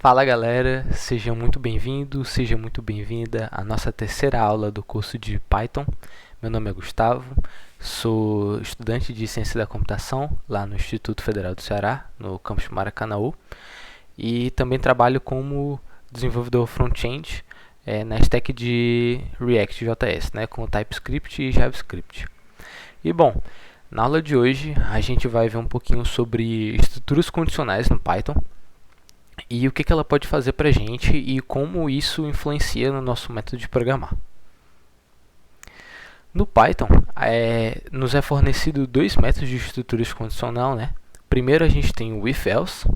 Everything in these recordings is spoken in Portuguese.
Fala galera, seja muito bem-vindo, seja muito bem-vinda à nossa terceira aula do curso de Python. Meu nome é Gustavo, sou estudante de Ciência da Computação lá no Instituto Federal do Ceará, no campus Maracanaú, e também trabalho como desenvolvedor front-end na stack de React.js, com TypeScript e JavaScript. E bom, na aula de hoje a gente vai ver um pouquinho sobre estruturas condicionais no Python, e o que ela pode fazer para a gente e como isso influencia no nosso método de programar. No Python, nos é fornecido dois métodos de estruturas condicional. Primeiro a gente tem o if-else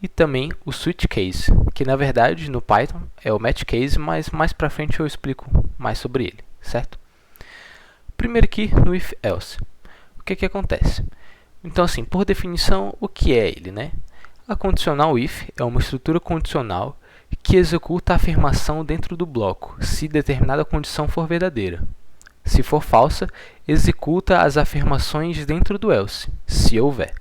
e também o switch case, que na verdade no Python é o match case, mas mais para frente eu explico mais sobre ele, certo? Primeiro aqui no if-else, o que acontece? Então assim, por definição, o que é ele, A condicional if é uma estrutura condicional que executa a afirmação dentro do bloco, se determinada condição for verdadeira. Se for falsa, executa as afirmações dentro do else, se houver.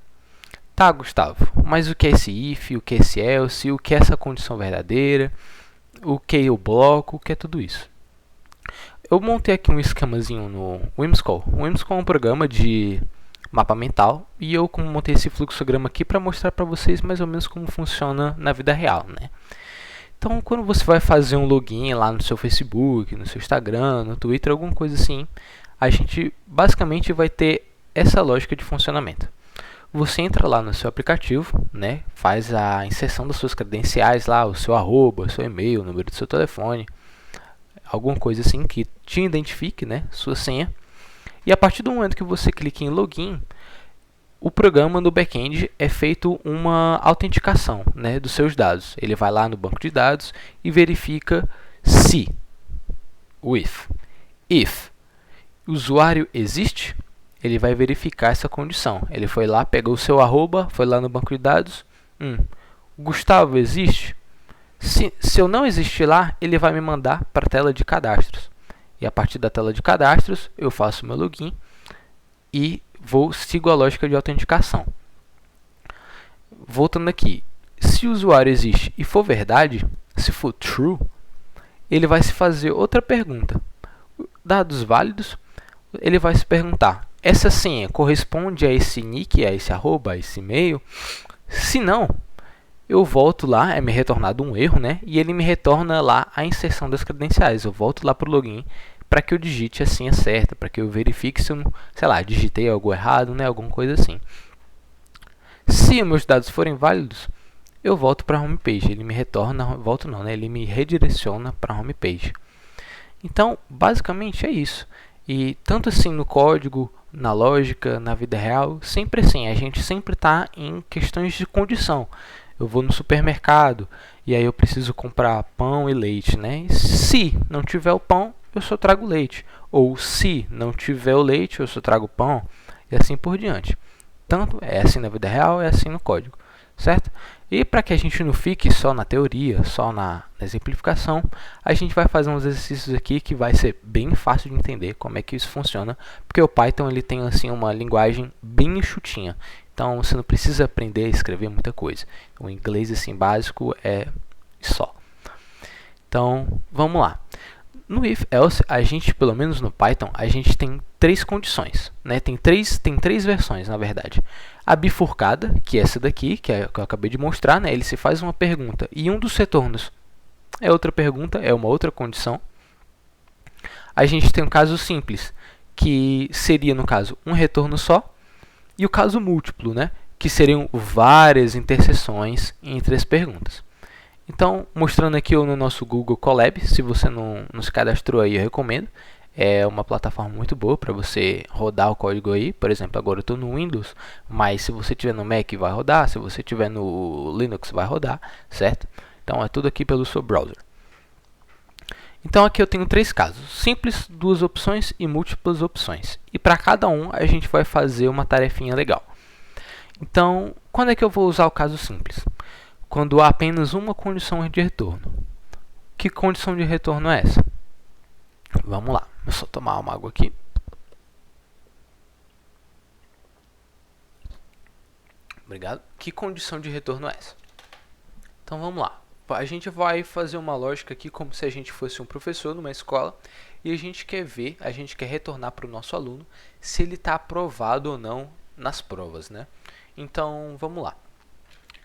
Tá, Gustavo, mas o que é esse if, o que é esse else, o que é essa condição verdadeira, o que é o bloco, o que é tudo isso? Eu montei aqui um esquemazinho no Whimsical. O Whimsical é um programa de mapa mental, e eu montei esse fluxograma aqui para mostrar para vocês mais ou menos como funciona na vida real, Então, quando você vai fazer um login lá no seu Facebook, no seu Instagram, no Twitter, alguma coisa assim, a gente basicamente vai ter essa lógica de funcionamento. Você entra lá no seu aplicativo, faz a inserção das suas credenciais lá, o seu arroba, o seu e-mail, o número do seu telefone, alguma coisa assim que te identifique, sua senha. E a partir do momento que você clica em login, o programa no back-end é feito uma autenticação dos seus dados. Ele vai lá no banco de dados e verifica se o if o usuário existe, ele vai verificar essa condição. Ele foi lá, pegou o seu arroba, foi lá no banco de dados. Gustavo existe? Se eu não existir lá, ele vai me mandar para a tela de cadastros. E a partir da tela de cadastros, eu faço meu login e sigo a lógica de autenticação. Voltando aqui, se o usuário existe e for verdade, se for true, ele vai se fazer outra pergunta. Dados válidos, ele vai se perguntar, essa senha corresponde a esse nick, a esse arroba, a esse e-mail? Se não, eu volto lá, é me retornado um erro, e ele me retorna lá a inserção das credenciais. Eu volto lá para o login para que eu digite a senha certa, para que eu verifique se eu, digitei algo errado, alguma coisa assim. Se meus dados forem válidos, eu volto para a homepage. Ele me retorna, ele me redireciona para a homepage. Então, basicamente é isso. E tanto assim no código, na lógica, na vida real, sempre assim, a gente sempre está em questões de condição. Eu vou no supermercado e aí eu preciso comprar pão e leite, Se não tiver o pão, eu só trago leite. Ou se não tiver o leite, eu só trago pão, e assim por diante. Tanto é assim na vida real, é assim no código, certo? E para que a gente não fique só na teoria, só na exemplificação, a gente vai fazer uns exercícios aqui que vai ser bem fácil de entender como é que isso funciona, porque o Python ele tem assim uma linguagem bem enxutinha. Então você não precisa aprender a escrever muita coisa. O inglês assim básico é só. Então, vamos lá. No if-else, a gente, pelo menos no Python, a gente tem três condições. Tem três versões, na verdade. A bifurcada, que é essa daqui, que eu acabei de mostrar, ele se faz uma pergunta e um dos retornos é outra pergunta, é uma outra condição. A gente tem um caso simples, que seria, no caso, um retorno só, e o caso múltiplo, que seriam várias interseções entre as perguntas. Então, mostrando aqui no nosso Google Colab, se você não se cadastrou aí, eu recomendo. É uma plataforma muito boa para você rodar o código aí. Por exemplo, agora eu estou no Windows, mas se você tiver no Mac vai rodar, se você tiver no Linux vai rodar, certo? Então, é tudo aqui pelo seu browser. Então, aqui eu tenho três casos. Simples, duas opções e múltiplas opções. E para cada um, a gente vai fazer uma tarefinha legal. Então, quando é que eu vou usar o caso simples? Quando há apenas uma condição de retorno. Que condição de retorno é essa? Vamos lá, vou só tomar uma água aqui. Obrigado. Que condição de retorno é essa? Então vamos lá. a gente vai fazer uma lógica aqui como se a gente fosse um professor numa escola e a gente quer retornar para o nosso aluno se ele está aprovado ou não nas provas, né? Então, vamos lá.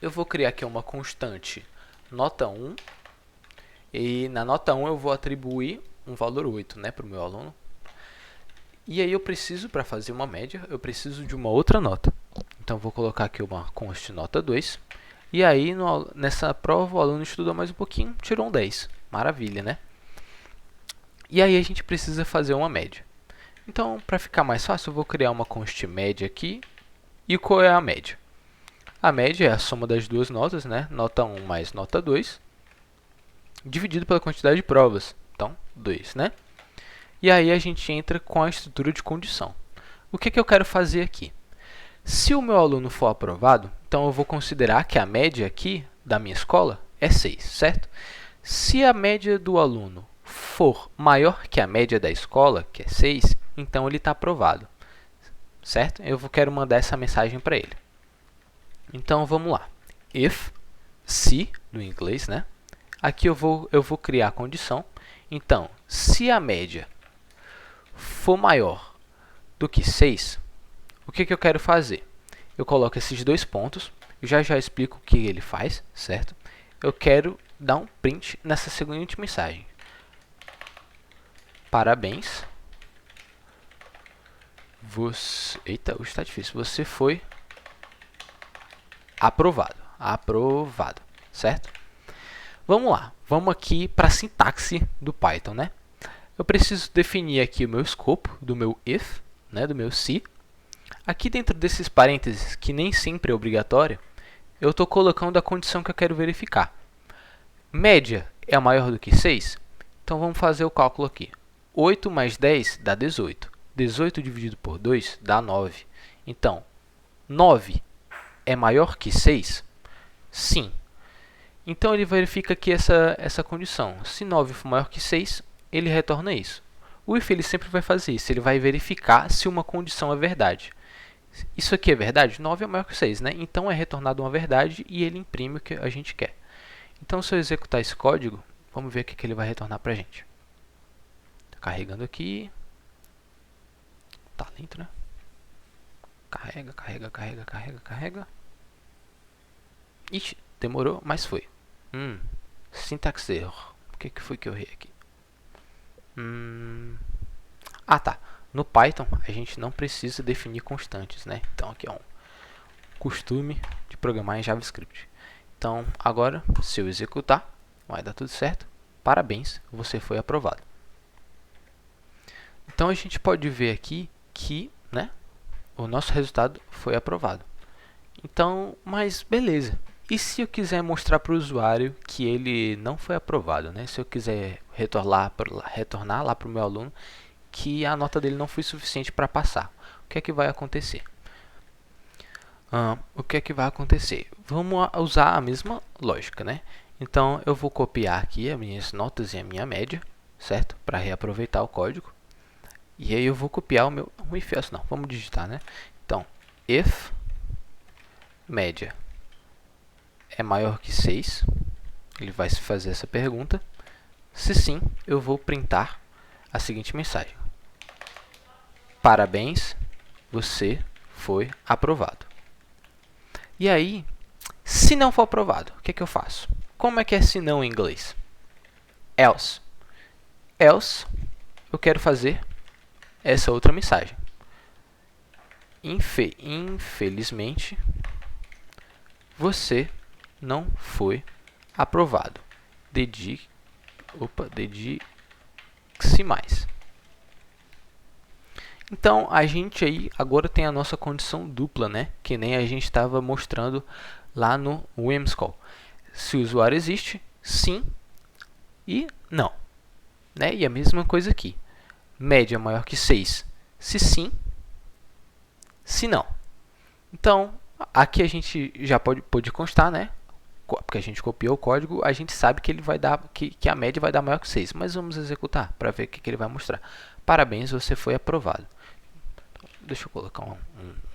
Eu vou criar aqui uma constante nota 1 e na nota 1 eu vou atribuir um valor 8, né, para o meu aluno. E aí eu preciso, para fazer uma média, eu preciso de uma outra nota. Então, vou colocar aqui uma const nota 2. E aí, nessa prova, o aluno estudou mais um pouquinho, tirou um 10. Maravilha, né? E aí, a gente precisa fazer uma média. Então, para ficar mais fácil, eu vou criar uma const média aqui. E qual é a média? A média é a soma das duas notas, né? Nota 1 mais nota 2, dividido pela quantidade de provas. Então, 2, né? E aí a gente entra com a estrutura de condição. O que eu quero fazer aqui? Se o meu aluno for aprovado, então eu vou considerar que a média aqui da minha escola é 6, certo? Se a média do aluno for maior que a média da escola, que é 6, então ele está aprovado, certo? Eu quero mandar essa mensagem para ele. Então, vamos lá. If, se, no inglês, né? Aqui eu vou criar a condição. Então, se a média for maior do que 6, o que eu quero fazer? Eu coloco esses dois pontos, eu já explico o que ele faz, certo? Eu quero dar um print nessa seguinte mensagem. Parabéns. Eita, hoje está difícil. Você foi aprovado. Aprovado, certo? Vamos lá. Vamos aqui para a sintaxe do Python, né? Eu preciso definir aqui o meu escopo do meu if, né, do meu se. Aqui dentro desses parênteses, que nem sempre é obrigatório, eu estou colocando a condição que eu quero verificar. Média é maior do que 6? Então, vamos fazer o cálculo aqui. 8 mais 10 dá 18. 18 dividido por 2 dá 9. Então, 9 é maior que 6? Sim. Então, ele verifica aqui essa condição. Se 9 for maior que 6, ele retorna isso. O if ele sempre vai fazer isso. Ele vai verificar se uma condição é verdade. Isso aqui é verdade? 9 é maior que 6, né? Então, é retornado uma verdade e ele imprime o que a gente quer. Então, se eu executar esse código, vamos ver o que ele vai retornar para a gente. Está carregando aqui. Tá lento, né? Carrega. Ixi, demorou, mas foi. Syntax error. O que foi que eu errei aqui? Ah, tá. No Python, a gente não precisa definir constantes, né? Então, aqui é um costume de programar em JavaScript. Então, agora, se eu executar, vai dar tudo certo. Parabéns, você foi aprovado. Então, a gente pode ver aqui que, né, o nosso resultado foi aprovado. Então, mas beleza. E se eu quiser mostrar para o usuário que ele não foi aprovado, né? Se eu quiser retornar lá para o meu aluno que a nota dele não foi suficiente para passar, o que é que vai acontecer? Vamos usar a mesma lógica, né? Então, eu vou copiar aqui as minhas notas e a minha média, certo? Para reaproveitar o código. E aí eu vou copiar o meu... vamos digitar, né? Então, if média é maior que 6, ele vai se fazer essa pergunta. Se sim, eu vou printar a seguinte mensagem. Parabéns, você foi aprovado. E aí, se não for aprovado, o que eu faço? Como é que é se não em inglês? Else. Else, eu quero fazer essa outra mensagem. Infelizmente, você não foi aprovado. Dedique-se mais. Então, a gente aí agora tem a nossa condição dupla, né? Que nem a gente estava mostrando lá no Whimsicott. Se o usuário existe, sim e não. Né? E a mesma coisa aqui. Média maior que 6, se sim, se não. Então, aqui a gente já pode constar, né? Porque a gente copiou o código, a gente sabe que ele vai dar que a média vai dar maior que 6. Mas vamos executar para ver o que ele vai mostrar. Parabéns, você foi aprovado. Deixa eu colocar uma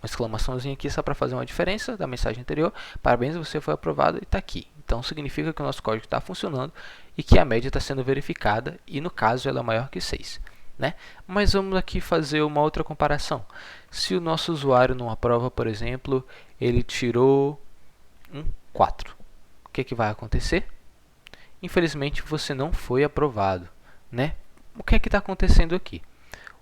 exclamaçãozinha aqui só para fazer uma diferença da mensagem anterior. Parabéns, você foi aprovado e está aqui. Então significa que o nosso código está funcionando e que a média está sendo verificada e no caso ela é maior que 6. Né? Mas vamos aqui fazer uma outra comparação. Se o nosso usuário numa prova, por exemplo, ele tirou um 4, o que vai acontecer? Infelizmente você não foi aprovado. Né? O que está acontecendo aqui?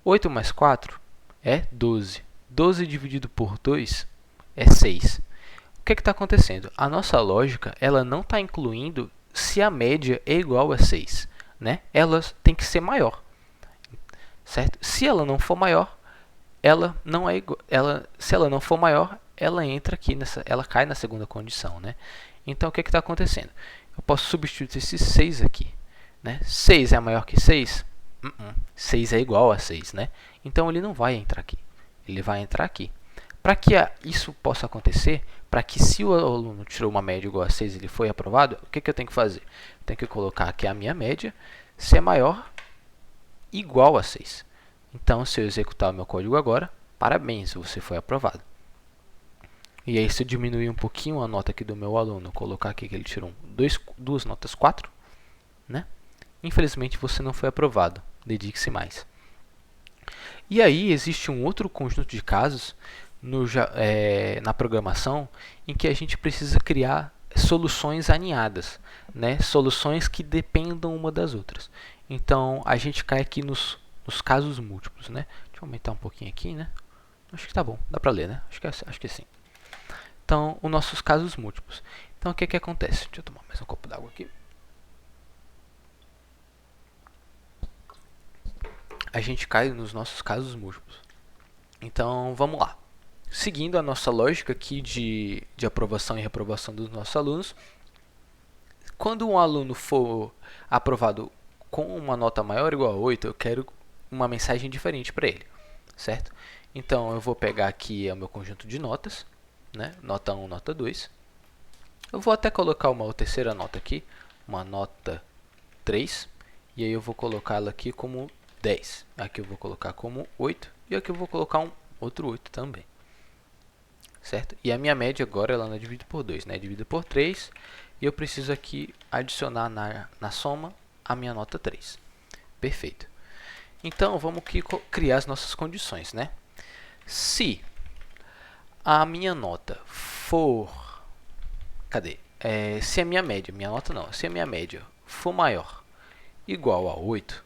8 mais 4 é 12. 12 dividido por 2 é 6. O que está acontecendo? A nossa lógica ela não está incluindo se a média é igual a 6. Né? Ela tem que ser maior. Certo? Se ela não for maior, ela não é igual, se ela não for maior, ela entra aqui ela cai na segunda condição, né? Então o que está acontecendo? Eu posso substituir esse 6 aqui, né? 6 é maior que 6? 6 é igual a 6, né? Então ele não vai entrar aqui. Ele vai entrar aqui. Para que isso possa acontecer, para que se o aluno tirou uma média igual a 6 e ele foi aprovado, o que eu tenho que fazer? Eu tenho que colocar aqui a minha média, se é maior igual a 6. Então, se eu executar o meu código agora, parabéns, você foi aprovado. E aí, se eu diminuir um pouquinho a nota aqui do meu aluno, colocar aqui que ele tirou duas notas 4, né? Infelizmente, você não foi aprovado. Dedique-se mais. E aí, existe um outro conjunto de casos na programação em que a gente precisa criar soluções aninhadas, né? Soluções que dependam uma das outras. Então, a gente cai aqui nos casos múltiplos, né? Deixa eu aumentar um pouquinho aqui, né? Acho que tá bom, dá pra ler, né? Acho que sim. Então, os nossos casos múltiplos. Então, o que acontece? Deixa eu tomar mais um copo d'água aqui. A gente cai nos nossos casos múltiplos. Então, vamos lá. Seguindo a nossa lógica aqui de aprovação e reprovação dos nossos alunos, quando um aluno for aprovado com uma nota maior ou igual a 8, eu quero uma mensagem diferente para ele, certo? Então, eu vou pegar aqui o meu conjunto de notas, né? Nota 1, nota 2. Eu vou até colocar uma terceira nota aqui, uma nota 3, e aí eu vou colocá-la aqui como 10. Aqui eu vou colocar como 8, e aqui eu vou colocar um outro 8 também. Certo? E a minha média agora ela não é dividida por 2, né? É dividida por 3, e eu preciso aqui adicionar na soma a minha nota 3. Perfeito. Então, vamos aqui criar as nossas condições, né? Se a minha nota for... Cadê? Se a minha média, minha nota não, se a minha média for maior igual a 8,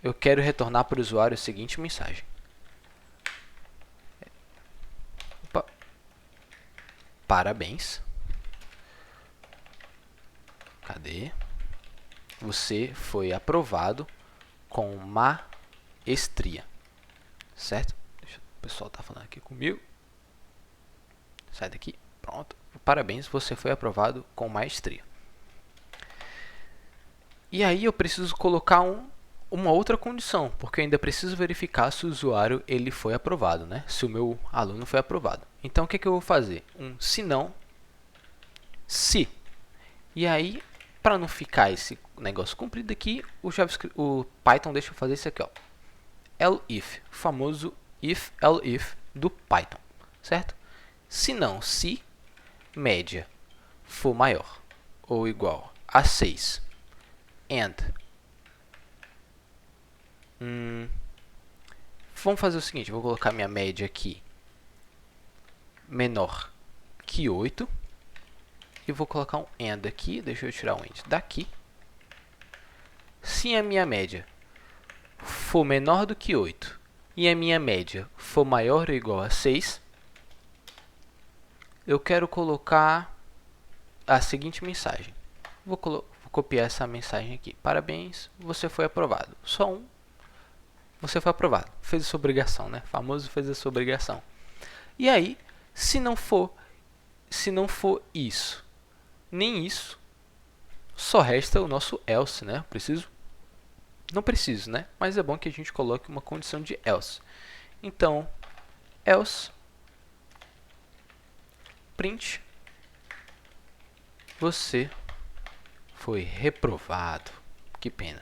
eu quero retornar para o usuário a seguinte mensagem. Opa. Parabéns. Cadê? Você foi aprovado com maestria. Certo? O pessoal está falando aqui comigo. Sai daqui. Pronto. Parabéns, você foi aprovado com maestria. E aí eu preciso colocar uma outra condição, porque eu ainda preciso verificar se o usuário ele foi aprovado, né? Se o meu aluno foi aprovado. Então o que eu vou fazer? Se não, se. E aí, para não ficar esse negócio comprido aqui, o Python deixa eu fazer isso aqui, ó. Elif, o famoso if, elif do Python, certo? Se não, se média for maior ou igual a 6 and vamos fazer o seguinte, vou colocar minha média aqui menor que 8 e vou colocar um AND aqui, deixa eu tirar o AND daqui. Se a minha média for menor do que 8 e a minha média for maior ou igual a 6, eu quero colocar a seguinte mensagem. Vou copiar essa mensagem aqui. Parabéns, você foi aprovado. Só um. Você foi aprovado. Fez a sua obrigação, né? Famoso fez a sua obrigação. E aí, se não for isso, nem isso, só resta o nosso else, né? Não preciso, né? Mas é bom que a gente coloque uma condição de else. Então, else print você foi reprovado. Que pena,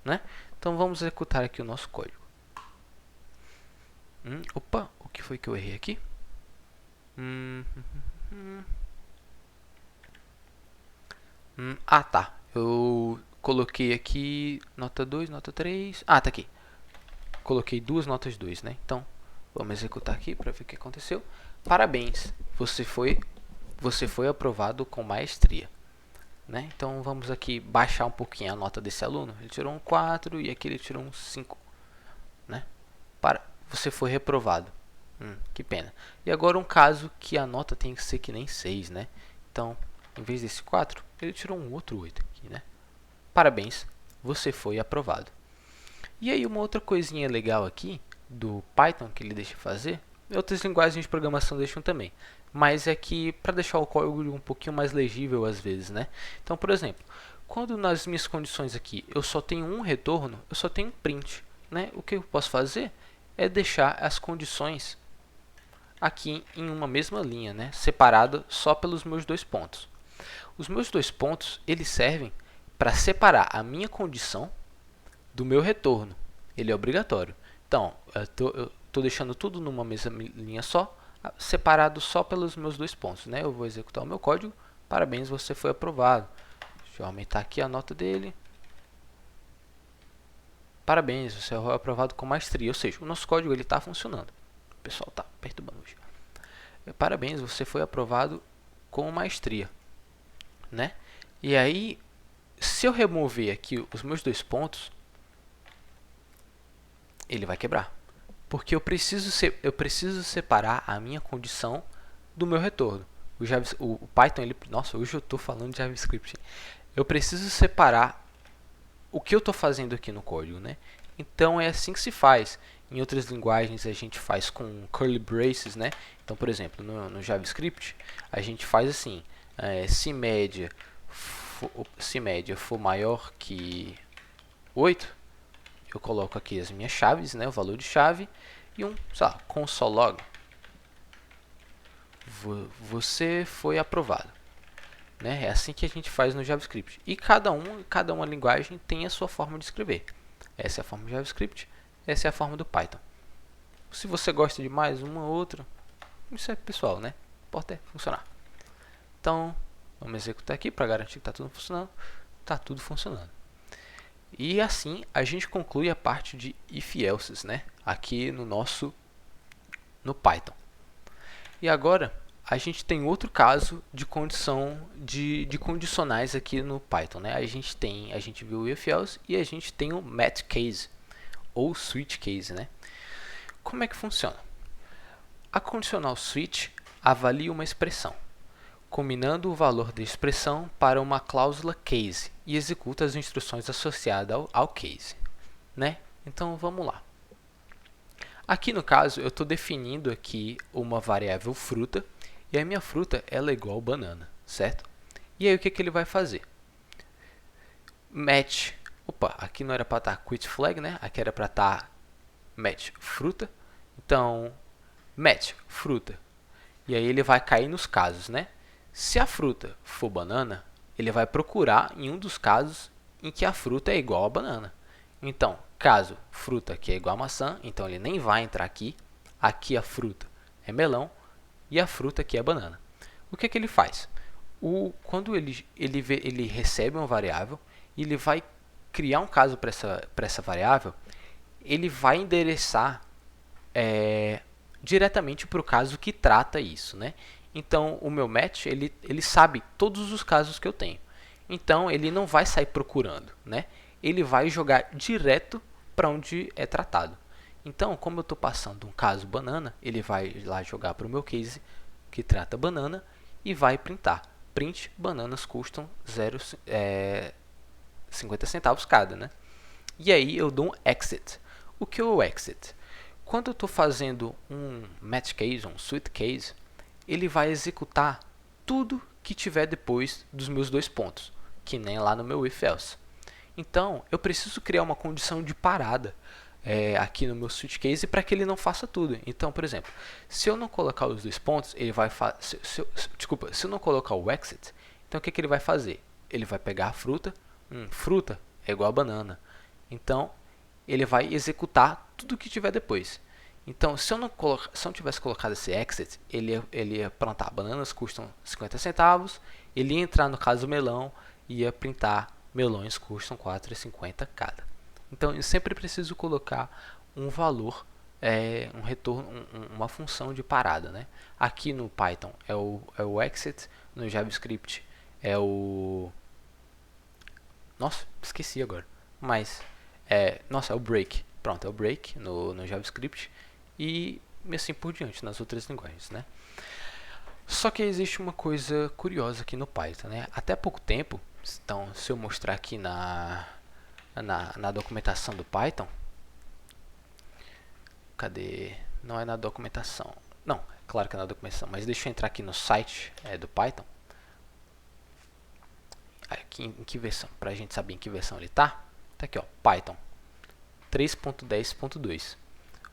né? Então vamos executar aqui o nosso código. Opa, o que foi que eu errei aqui? Tá. Eu coloquei aqui nota 2, nota 3. Tá aqui. Coloquei duas notas 2, né? Então, vamos executar aqui para ver o que aconteceu. Parabéns, você foi aprovado com maestria. Né? Então, vamos aqui baixar um pouquinho a nota desse aluno. Ele tirou um 4 e aqui ele tirou um 5. Né? Você foi reprovado. Que pena. E agora um caso que a nota tem que ser que nem 6, né? Então, em vez desse 4, ele tirou um outro 8 aqui, né? Parabéns, você foi aprovado. E aí uma outra coisinha legal aqui do Python que ele deixa fazer, outras linguagens de programação deixam também, mas é que para deixar o código um pouquinho mais legível às vezes, né? Então, por exemplo, quando nas minhas condições aqui eu só tenho um retorno, eu só tenho um print, né? O que eu posso fazer é deixar as condições aqui em uma mesma linha, né? Separada só pelos meus dois pontos. Os meus dois pontos, eles servem para separar a minha condição do meu retorno. Ele é obrigatório. Então, eu estou deixando tudo numa mesma linha só, separado só pelos meus dois pontos, né? Eu vou executar o meu código. Parabéns, você foi aprovado. Deixa eu aumentar aqui a nota dele. Parabéns, você foi aprovado com maestria. Ou seja, o nosso código está funcionando. O pessoal está perturbando hoje. Parabéns, você foi aprovado com maestria. Né? E aí, se eu remover aqui os meus dois pontos, ele vai quebrar. Porque eu preciso separar a minha condição do meu retorno. O Python, nossa, hoje eu estou falando de JavaScript. Eu preciso separar o que eu estou fazendo aqui no código, né? Então é assim que se faz. Em outras linguagens a gente faz com curly braces, né? Então, por exemplo, no JavaScript a gente faz assim: se média for maior que 8, eu coloco aqui as minhas chaves, né? O valor de chave e console log. Você foi aprovado. Né? É assim que a gente faz no JavaScript. E cada uma linguagem tem a sua forma de escrever. Essa é a forma do JavaScript, essa é a forma do Python. Se você gosta de mais uma ou outra, isso é pessoal, né? Importa é funcionar. Então, vamos executar aqui para garantir que está tudo funcionando. Está tudo funcionando. E assim a gente conclui a parte de if-elses, né? Aqui no Python. E agora a gente tem outro caso de condição de condicionais aqui no Python, né? A gente viu o if-else e a gente tem o match case ou switch case, né? Como é que funciona? A condicional switch avalia uma expressão, combinando o valor da expressão para uma cláusula case e executa as instruções associadas ao case, né? Então vamos lá. Aqui no caso eu estou definindo aqui uma variável fruta e a minha fruta ela é igual banana, certo? E aí o que ele vai fazer? Match, aqui não era para estar quit flag, né? Aqui era para estar match fruta. Então, match fruta. E aí ele vai cair nos casos, né? Se a fruta for banana, ele vai procurar em um dos casos em que a fruta é igual a banana. Então, caso fruta aqui é igual a maçã, então ele nem vai entrar aqui. Aqui a fruta é melão e a fruta aqui é banana. O que ele faz? Quando ele recebe uma variável, ele vai criar um caso para essa variável, ele vai endereçar diretamente para o caso que trata isso, né? Então, o meu match, ele sabe todos os casos que eu tenho. Então, ele não vai sair procurando, né? Ele vai jogar direto para onde é tratado. Então, como eu estou passando um caso banana, ele vai lá jogar para o meu case que trata banana e vai printar. Print, bananas custam 50 centavos cada, né? E aí eu dou um exit. O que é o exit? Quando eu estou fazendo um match case, um switch case, ele vai executar tudo que tiver depois dos meus dois pontos, que nem lá no meu if-else. Então, eu preciso criar uma condição de parada aqui no meu switch case para que ele não faça tudo. Então, por exemplo, se eu não colocar os dois pontos, ele vai se eu não colocar o exit, então o que ele vai fazer? Ele vai pegar a fruta, fruta é igual a banana. Então, ele vai executar tudo que tiver depois. Então, se eu não tivesse colocado esse exit, ele ia plantar bananas custam 50 centavos, ele ia entrar no caso melão, ia printar melões custam 4,50 cada. Então eu sempre preciso colocar um valor, um retorno, uma função de parada, né? Aqui no Python é o exit, no JavaScript é o... Nossa, esqueci agora. Mas, é o break. Pronto, é o break no JavaScript e assim por diante nas outras linguagens, né? Só que existe uma coisa curiosa aqui no Python, né? Até pouco tempo, então se eu mostrar aqui na documentação do Python, cadê? Não é na documentação. Não, claro que é na documentação, mas deixa eu entrar aqui no site do Python. Aqui em que versão? Para a gente saber em que versão ele está. Tá aqui, ó, Python 3.10.2.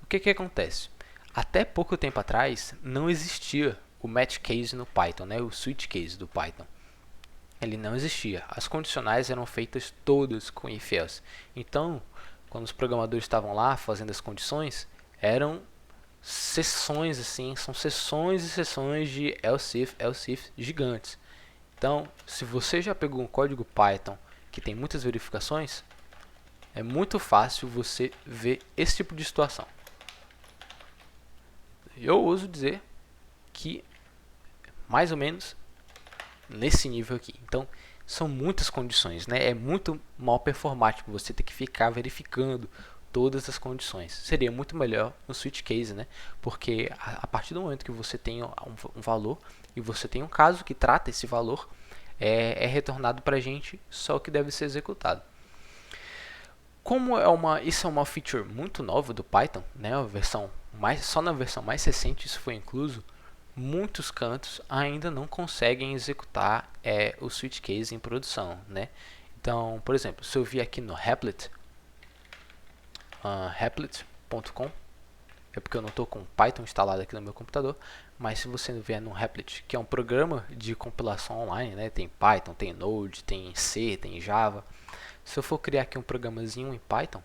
O que acontece? Até pouco tempo atrás não existia o match case no Python, né? O switch case do Python. Ele não existia. As condicionais eram feitas todas com if else. Então, quando os programadores estavam lá fazendo as condições, eram seções assim, são seções e seções de else if gigantes. Então, se você já pegou um código Python que tem muitas verificações, é muito fácil você ver esse tipo de situação. Eu ouso dizer que mais ou menos nesse nível aqui. Então, são muitas condições, né? É muito mal performático você ter que ficar verificando todas as condições. Seria muito melhor no switch case, né? Porque a partir do momento que você tem um valor e você tem um caso que trata esse valor, é retornado para a gente só o que deve ser executado. Como isso é uma feature muito nova do Python, né? Só na versão mais recente isso foi incluso. Muitos cantos ainda não conseguem executar o switch case em produção, né? Então, por exemplo, se eu vir aqui no Replit, replit.com, é porque eu não estou com Python instalado aqui no meu computador, mas se você vier no Replit, que é um programa de compilação online, né? Tem Python, tem Node, tem C, tem Java. Se eu for criar aqui um programazinho em Python,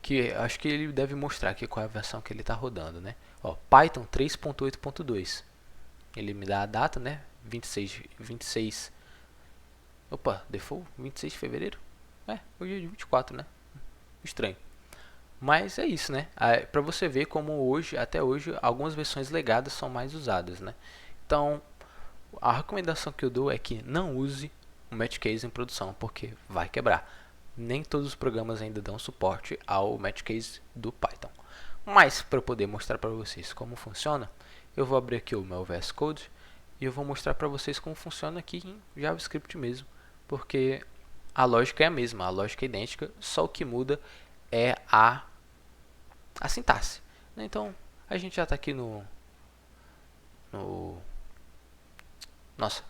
que acho que ele deve mostrar aqui qual é a versão que ele está rodando, né? Ó, Python 3.8.2. Ele me dá a data, né? 26. Opa, default 26 de fevereiro? Hoje é de 24, né? Estranho. Mas é isso, né? Para você ver como até hoje, algumas versões legadas são mais usadas, né? Então, a recomendação que eu dou é que não use o match case em produção, porque vai quebrar. Nem todos os programas ainda dão suporte ao match case do Python. Mas para poder mostrar para vocês como funciona, eu vou abrir aqui o meu VS Code e eu vou mostrar para vocês como funciona aqui em JavaScript mesmo, porque a lógica é a mesma, a lógica é idêntica, só o que muda é a sintaxe. Então a gente já está aqui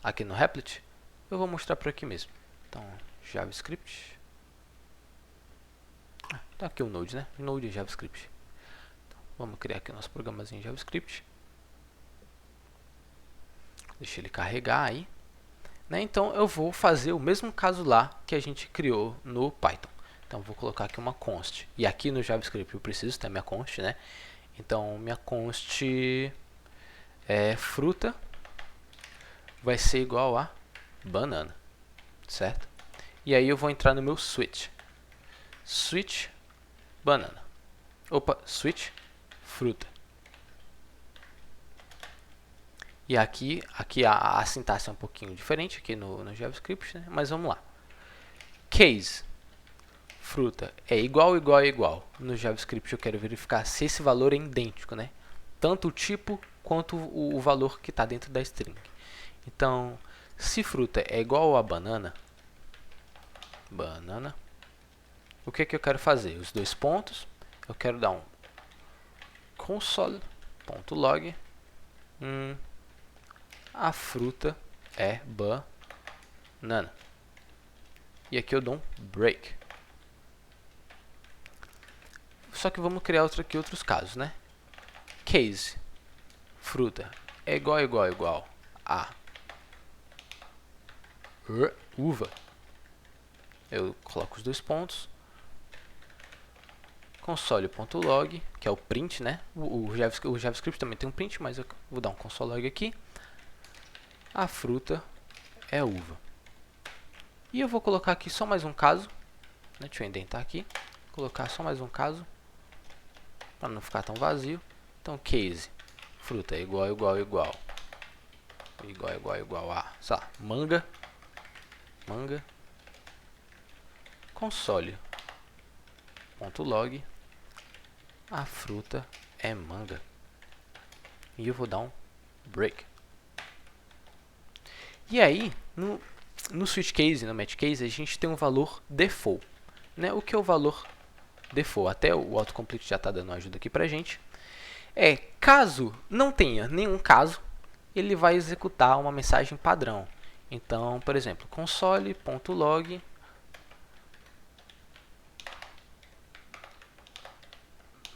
aqui no Replit. Eu vou mostrar por aqui mesmo. Então JavaScript. Tá aqui o Node, né? Node e JavaScript. Então, vamos criar aqui o nosso programazinho em JavaScript. Deixa ele carregar aí. Né? Então eu vou fazer o mesmo caso lá que a gente criou no Python. Então vou colocar aqui uma const. E aqui no JavaScript eu preciso ter minha const, né? Então minha const fruta vai ser igual a banana, certo? E aí eu vou entrar no meu switch. Switch banana. Opa, switch fruta. E aqui a sintaxe é um pouquinho diferente aqui no JavaScript, né? Mas vamos lá. Case fruta é igual. No JavaScript eu quero verificar se esse valor é idêntico, né? Tanto o tipo quanto o valor que está dentro da string. Então, se fruta é igual a banana, o que eu quero fazer? Os dois pontos, eu quero dar um console.log a fruta é banana. E aqui eu dou um break. Só que vamos criar outros casos, né? Case fruta é igual a uva. Eu coloco os dois pontos. Console.log, que é o print, né? O JavaScript também tem um print, mas eu vou dar um console.log aqui. A fruta é uva. E eu vou colocar aqui só mais um caso, né? Deixa eu indentar aqui, colocar só mais um caso, para não ficar tão vazio. Então, case, fruta é igual a, sei lá, manga, console, ponto log, a fruta é manga. E eu vou dar um break. E aí, no switch case, no match case, a gente tem um valor default, né? O que é o valor default? Até o autocomplete já está dando ajuda aqui pra gente. Caso não tenha nenhum caso, ele vai executar uma mensagem padrão. Então, por exemplo, console.log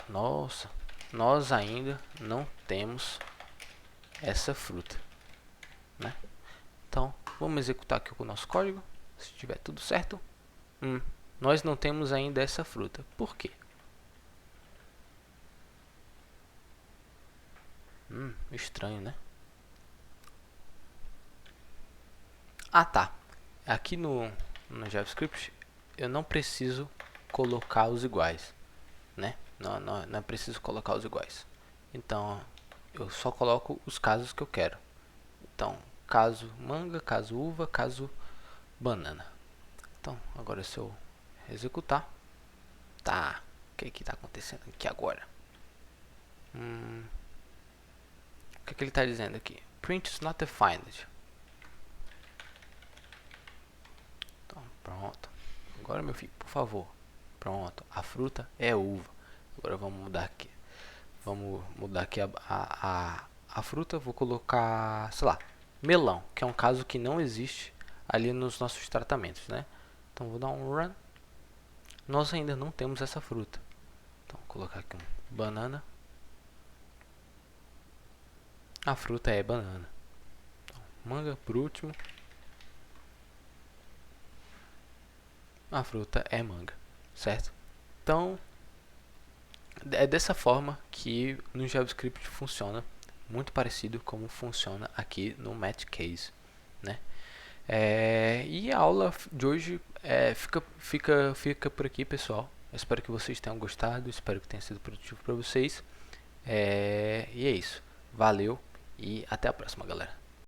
nossa, nós ainda não temos essa fruta, né? Então, vamos executar aqui o nosso código, se tiver tudo certo. Nós não temos ainda essa fruta. Por quê? Estranho, né? Ah, tá. Aqui no JavaScript eu não preciso colocar os iguais, né? Não é preciso colocar os iguais. Então, eu só coloco os casos que eu quero. Então, caso manga, caso uva, caso banana. Então, agora se eu executar, tá, o que está acontecendo aqui agora? O que ele está dizendo aqui? Print is not defined. Então, pronto. Agora, meu filho, por favor. Pronto, a fruta é uva. Agora vamos mudar aqui. Vamos mudar aqui a fruta. Vou colocar, sei lá, melão, que é um caso que não existe ali nos nossos tratamentos, né? Então vou dar um run. Nós ainda não temos essa fruta. Então vou colocar aqui um banana. A fruta é banana. Então, manga por último. A fruta é manga, certo? Então é dessa forma que no JavaScript funciona, muito parecido como funciona aqui no match case, né? E a aula de hoje fica por aqui, pessoal. Eu espero que vocês tenham gostado, espero que tenha sido produtivo para vocês. E é isso. Valeu e até a próxima, galera.